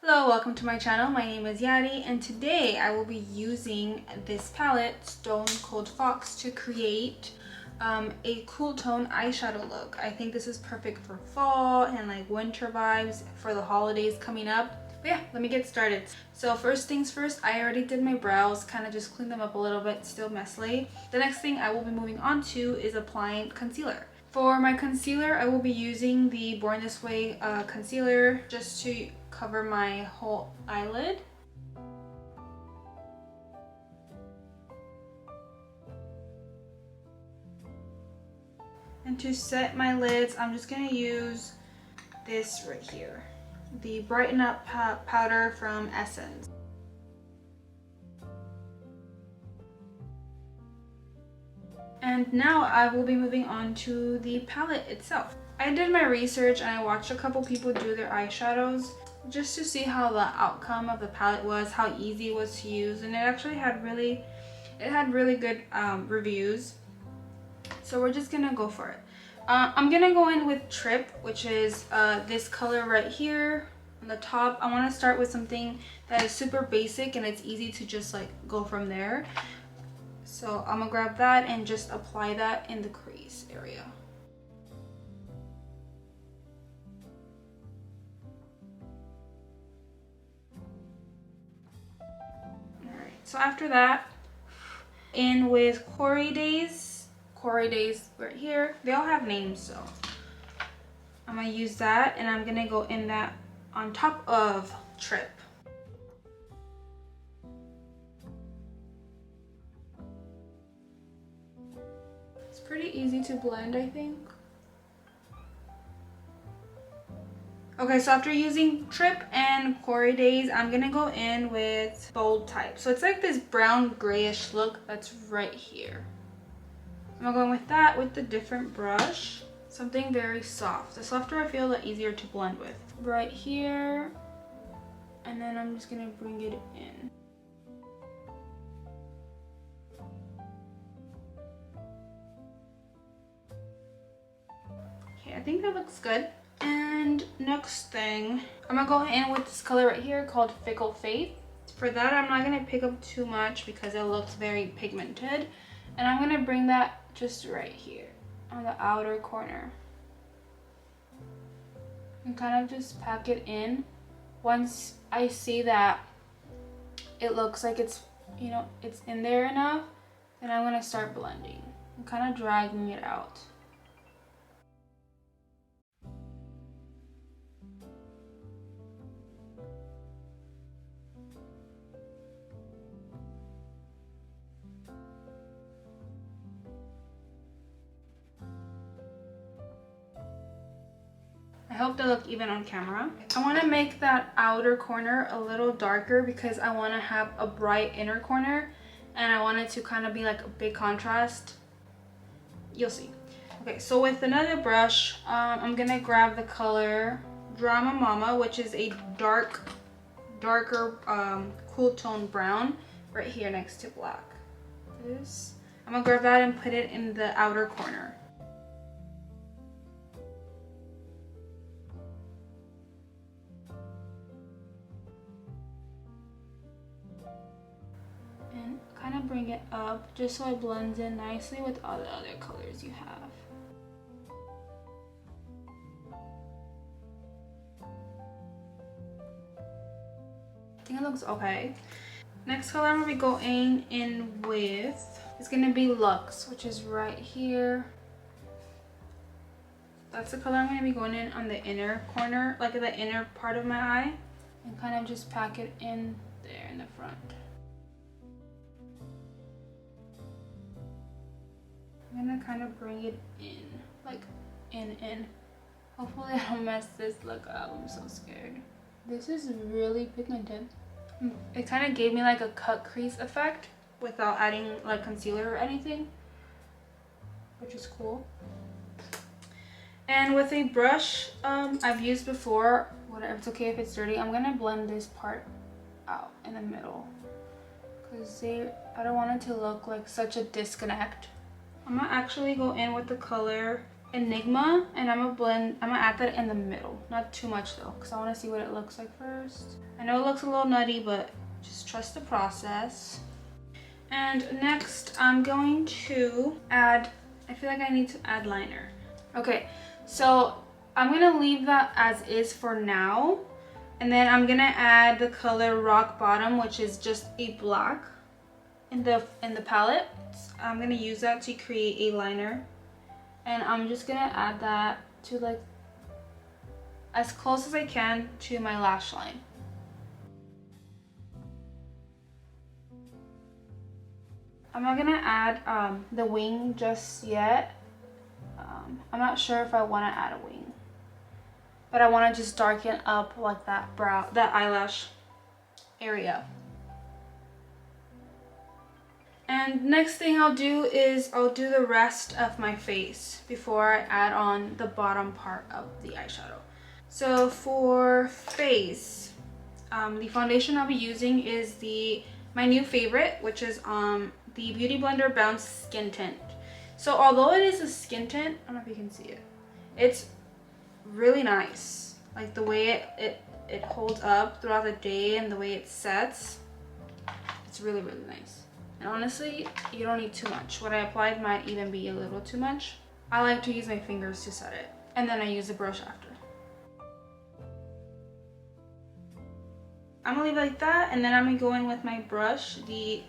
Hello, welcome to my channel. My name is Yadi and today I will be using this palette, Stone Cold Fox, to create a cool tone eyeshadow look. I think this is perfect for fall and like winter vibes for the holidays coming up. But yeah, let me get started. So first things first, I already did my brows, kind of just cleaned them up a little bit, still messy. The next thing I will be moving on to is applying concealer. For my concealer, I will be using the Born This Way concealer just to cover my whole eyelid. And to set my lids, I'm just going to use this right here, the Brighten Up powder from Essence. And now I will be moving on to the palette itself. I did my research and I watched a couple people do their eyeshadows just to see how the outcome of the palette was, how easy it was to use, and it actually had really good reviews. So we're just gonna go for it. I'm gonna go in with Trip, which is this color right here on the top. I want to start with something that is super basic and it's easy to just like go from there. So I'm gonna grab that and just apply that in the crease area. Alright, so after that, in with Corey Days right here. They all have names, so I'm gonna use that and I'm gonna go in that on top of Trip. It's pretty easy to blend, I think. Okay, so after using Trip and Corey Days, I'm gonna go in with Bold Type. So it's like this brown grayish look that's right here. I'm going with that with the different brush. Something very soft. The softer I feel, the easier to blend with. Right here. And then I'm just gonna bring it in. Okay, I think that looks good. And next thing, I'm gonna go in with this color right here called Fickle Faith. For that, I'm not gonna pick up too much because it looks very pigmented. And I'm gonna bring that just right here on the outer corner. And kind of just pack it in. Once I see that it looks like it's, you know, it's in there enough, then I'm gonna start blending. I'm kind of dragging it out. I hope they look even on camera. I want to make that outer corner a little darker because I want to have a bright inner corner and I want it to kind of be like a big contrast. You'll see. Okay, so with another brush, I'm gonna grab the color Drama Mama, which is a darker cool tone brown right here next to black. This, I'm gonna grab that and put it in the outer corner. Kind of bring it up just so it blends in nicely with all the other colors you have. I think it looks okay. Next color I'm gonna be going in with is gonna be Luxe, which is right here. That's the color I'm gonna be going in on the inner corner, like the inner part of my eye, and kind of just pack it in there in the front. I'm gonna kind of bring it in, like in. Hopefully I don't mess this look up. I'm so scared. This is really pigmented. It kind of gave me like a cut crease effect without adding like concealer or anything, which is cool. And with a brush I've used before, whatever, it's okay if it's dirty, I'm gonna blend this part out in the middle because I don't want it to look like such a disconnect. I'm gonna actually go in with the color Enigma, and I'm gonna add that in the middle. Not too much though, because I want to see what it looks like first. I know it looks a little nutty, but just trust the process. And next I'm going to add, I feel like I need to add liner. Okay, so I'm gonna leave that as is for now. And then I'm gonna add the color Rock Bottom, which is just a black in the palette. I'm gonna use that to create a liner. And I'm just gonna add that to like as close as I can to my lash line. I'm not gonna add the wing just yet. I'm not sure if I want to add a wing, but I want to just darken up like that eyelash area. And next thing I'll do is I'll do the rest of my face before I add on the bottom part of the eyeshadow. So for face, the foundation I'll be using is my new favorite, which is the Beauty Blender Bounce Skin Tint. So although it is a skin tint, I don't know if you can see it, it's really nice. Like the way it holds up throughout the day and the way it sets, it's really, really nice. And honestly, you don't need too much. What I applied might even be a little too much. I like to use my fingers to set it, and then I use a brush after. I'm gonna leave it like that, and then I'm gonna go in with my brush, the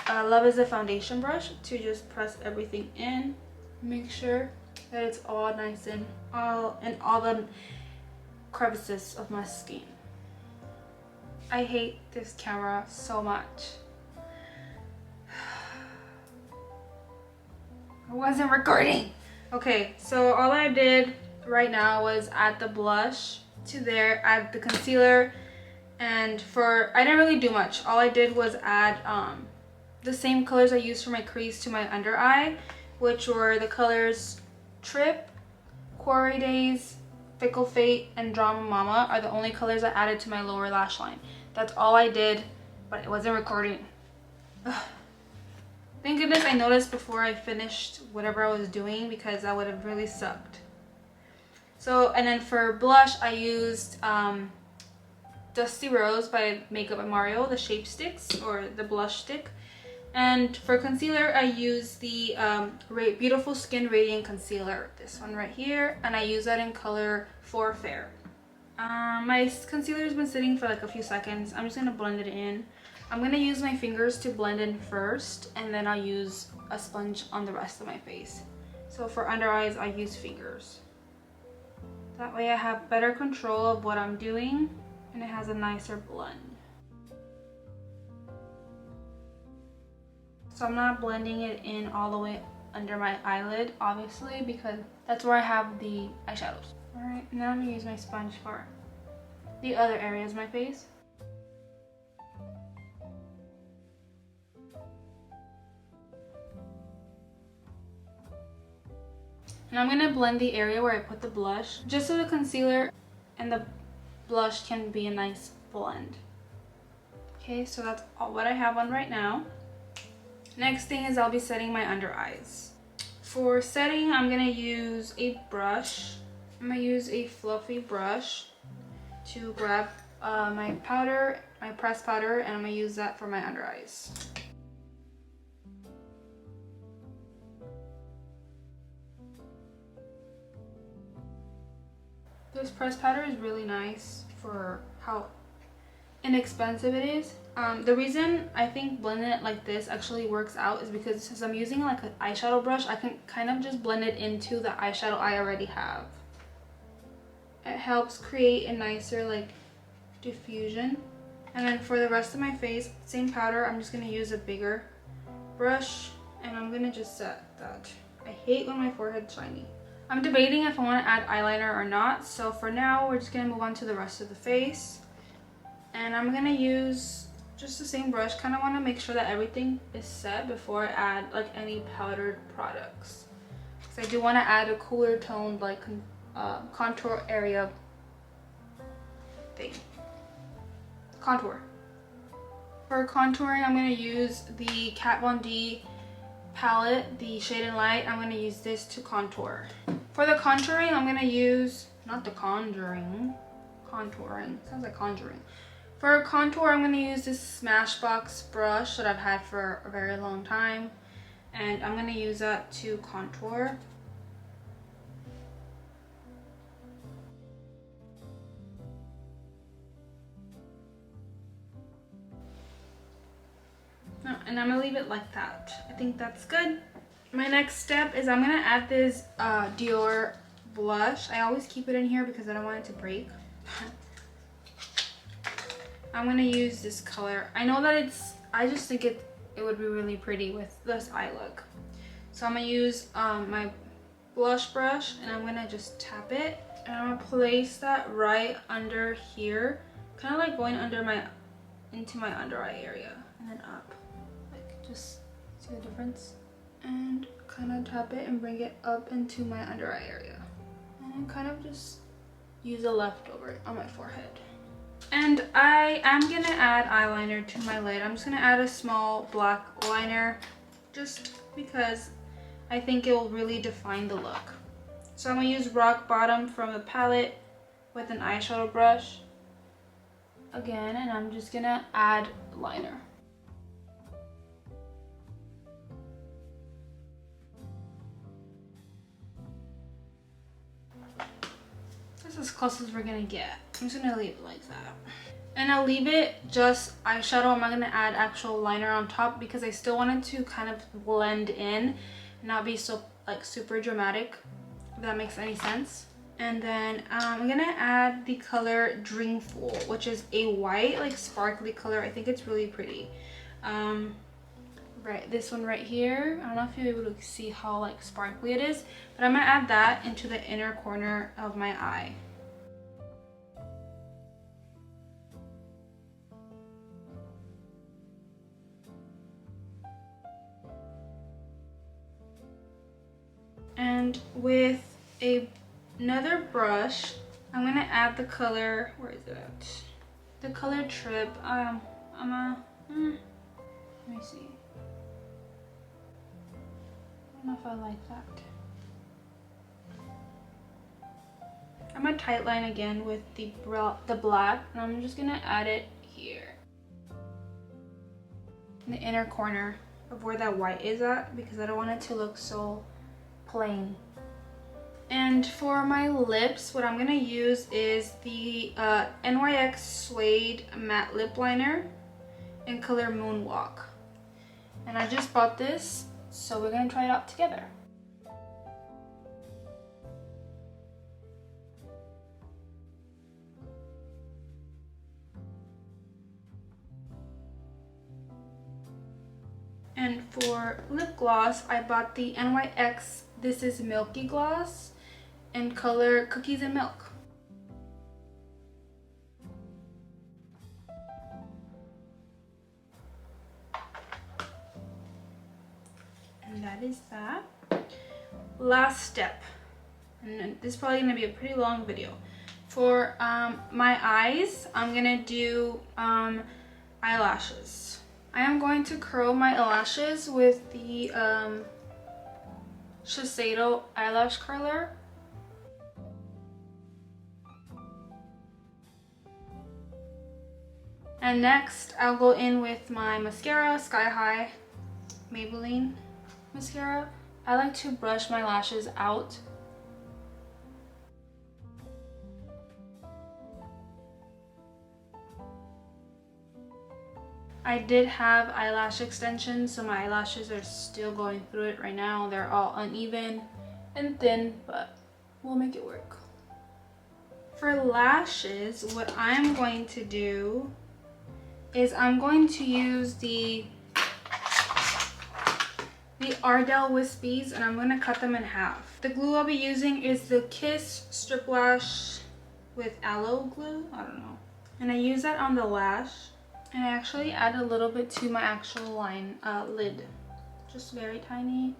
Love is a foundation brush, to just press everything in. Make sure that it's all nice and all the crevices of my skin. I hate this camera so much. I wasn't recording. Okay, so all I did right now was add the blush to there, add the concealer, and I didn't really do much. All I did was add the same colors I used for my crease to my under eye, which were the colors Trip, Quarry Days, Fickle Fate, and Drama Mama are the only colors I added to my lower lash line. That's all I did, but it wasn't recording. Ugh. Thank goodness I noticed before I finished whatever I was doing, because that would have really sucked. So, and then for blush, I used Dusty Rose by Makeup by Mario, the shape sticks, or the blush stick. And for concealer, I use the Beautiful Skin Radiant Concealer, this one right here, and I use that in color 4 Fair. My concealer has been sitting for like a few seconds. I'm just gonna blend it in. I'm gonna use my fingers to blend in first, and then I'll use a sponge on the rest of my face. So for under eyes, I use fingers. That way I have better control of what I'm doing, and it has a nicer blend. So I'm not blending it in all the way under my eyelid, obviously, because that's where I have the eyeshadows. Alright, now I'm gonna use my sponge for the other areas of my face. And I'm gonna blend the area where I put the blush, just so the concealer and the blush can be a nice blend. Okay, so that's all what I have on right now. Next thing is I'll be setting my under eyes. For setting, I'm gonna use a brush. I'm gonna use a fluffy brush to grab my powder, my pressed powder, and I'm gonna use that for my under eyes. This pressed powder is really nice for how inexpensive it is. The reason I think blending it like this actually works out is because since I'm using like an eyeshadow brush, I can kind of just blend it into the eyeshadow I already have. It helps create a nicer like diffusion. And then for the rest of my face, same powder, I'm just going to use a bigger brush, and I'm going to just set that. I hate when my forehead's shiny. I'm debating if I want to add eyeliner or not, so for now we're just going to move on to the rest of the face. And I'm going to use just the same brush. Kind of want to make sure that everything is set before I add like any powdered products, because I do want to add a cooler toned like contour area thing. Contour. For contouring, I'm going to use the Kat Von D palette, the Shade and Light, I'm going to use this to contour. For the contouring, I'm going to use, not the contouring, sounds like conjuring. For contour, I'm going to use this Smashbox brush that I've had for a very long time. And I'm going to use that to contour. No, and I'm going to leave it like that. I think that's good. My next step is I'm going to add this Dior blush. I always keep it in here because I don't want it to break. I'm going to use this color. I know that I just think it would be really pretty with this eye look. So I'm going to use my blush brush and I'm going to just tap it. And I'm going to place that right under here. Kind of like going into my under eye area. And then up. Like, just see the difference? And kind of tap it and bring it up into my under eye area. And kind of just use a leftover on my forehead. And I am going to add eyeliner to my lid. I'm just going to add a small black liner just because I think it will really define the look. So I'm going to use Rock Bottom from the palette with an eyeshadow brush again, and I'm just going to add liner. This is as close as we're going to get. I'm just going to leave it like that. And I'll leave it just eyeshadow. I'm not going to add actual liner on top because I still want it to kind of blend in, not be so like super dramatic, if that makes any sense. And then I'm going to add the color Dreamful, which is a white like sparkly color. I think it's really pretty. Right, this one right here. I don't know if you're able to see how like sparkly it is, but I'm going to add that into the inner corner of my eye. And with another brush, I'm gonna add the color. Where is it at? The color Trip. Let me see. I don't know if I like that. I'm gonna tight line again with the black, and I'm just gonna add it here in the inner corner of where that white is at, because I don't want it to look so plain. And for my lips, what I'm gonna use is the NYX Suede Matte Lip Liner in color Moonwalk. And I just bought this, so we're gonna try it out together. And for lip gloss, I bought the NYX This is Milky Gloss in color Cookies and Milk. And that is that. Last step, and this is probably gonna be a pretty long video. For my eyes, I'm gonna do eyelashes. I am going to curl my eyelashes with the Shiseido eyelash curler. And next, I'll go in with my mascara, Sky High Maybelline mascara. I like to brush my lashes out. I did have eyelash extensions, so my eyelashes are still going through it right now. They're all uneven and thin, but we'll make it work. For lashes, what I'm going to do is I'm going to use the Ardell Whispies, and I'm going to cut them in half. The glue I'll be using is the Kiss Strip Lash with aloe glue. I don't know. And I use that on the lash. And I actually add a little bit to my actual lid. Just very tiny.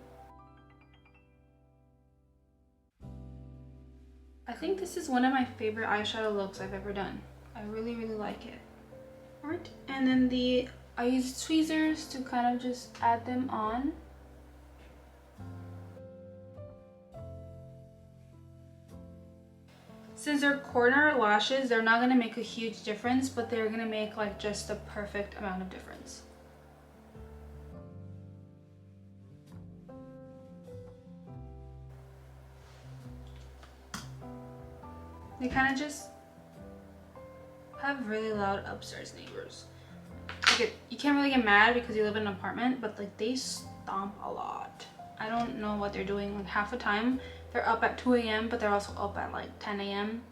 I think this is one of my favorite eyeshadow looks I've ever done. I really, really like it. Alright, and then I use tweezers to kind of just add them on. Since they're corner lashes, they're not going to make a huge difference, but they're going to make like just the perfect amount of difference. They kind of just have really loud upstairs neighbors. Like you can't really get mad because you live in an apartment, but like they stomp a lot. I don't know what they're doing. Like half the time they're up at 2 a.m. but they're also up at like 10 a.m.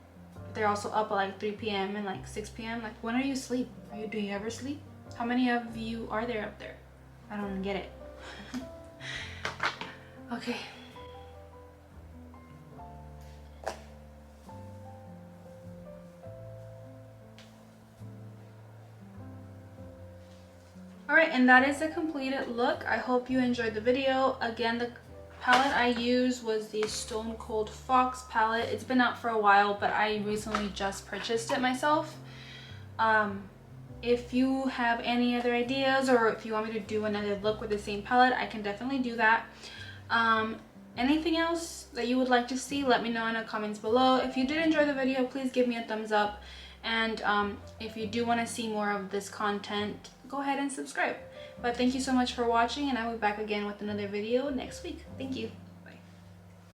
They're also up at like 3 p.m. and like 6 p.m. Like when are you asleep? Do you ever sleep? How many of you are there up there? I don't get it. Okay. Alright, and that is the completed look. I hope you enjoyed the video. Again, the palette I used was the Stone Cold Fox palette. It's been out for a while, but I recently just purchased it myself. If you have any other ideas, or if you want me to do another look with the same palette, I can definitely do that. Anything else that you would like to see, let me know in the comments below. If you did enjoy the video, please give me a thumbs up. And if you do want to see more of this content, go ahead and subscribe. But thank you so much for watching, and I will be back again with another video next week. Thank you.